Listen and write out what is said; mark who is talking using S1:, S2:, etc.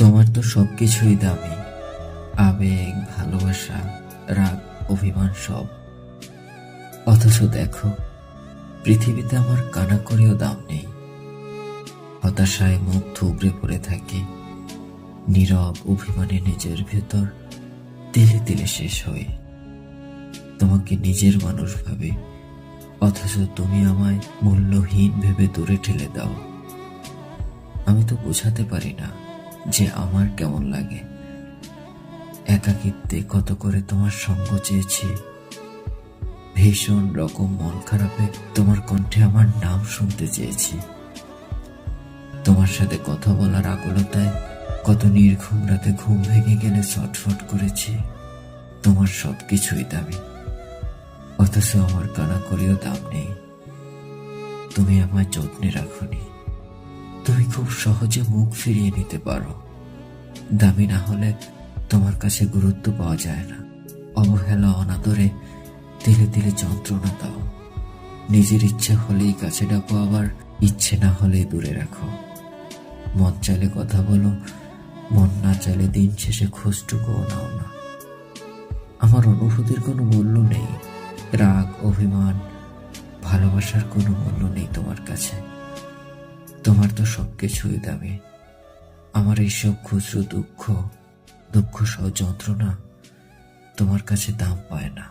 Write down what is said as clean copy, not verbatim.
S1: তোমার তো সবকিছুই দামি, আবেগ, ভালোবাসা, রাগ, অভিমান সব। অথচ দেখো, পৃথিবীতে আমার কানা করেও দাম নেই। হতাশায় মুখ থুবড়ে পড়ে থাকি, নীরব অভিমানে নিজের ভেতর তিলে তিলে শেষ হয়ে। তোমাকে নিজের মানুষ ভাবে, অথচ তুমি আমায় মূল্যহীন ভেবে দূরে ঠেলে দাও। আমি তো বোঝাতে পারি না যে আমার কেমন লাগে। একাকিত্বে কত করে তোমার সঙ্গ চেয়েছি, ভীষণ রকম মন খারাপে তোমার কণ্ঠে আমার নাম শুনতে চেয়েছি। তোমার সাথে কথা বলার আকুলতায় কত নির্ঘুম রাতে ঘুম ভেঙে গেলে ছটফট করেছি। তোমার সবকিছুই দামি, অথচ আমার কানা করেও দাম নেই। তুমি আমায় যত্নে রাখোনি। তুমি খুব সহজে মুখ ফিরিয়ে নিতে পারো। দামি না হলে তোমার কাছে গুরুত্ব পাওয়া যায় না। অবহেলা, অনাদরে তিলে তিলে যন্ত্রণা দাও। নিজের ইচ্ছে হলেই কাছে ডাকো, আবার ইচ্ছে না হলেই দূরে রাখো। মন চাইলে কথা বলো, মন না চাইলে দিন শেষে খোঁজটুকুও নাও না। আমার অনুভূতির কোনো মূল্য নেই, রাগ, অভিমান, ভালোবাসার কোনো মূল্য নেই তোমার কাছে। তোমার তো সবকিছুই দামি। আমার এইসব খুচরো দুঃখ সহ যন্ত্রণা তোমার কাছে দাম পায় না।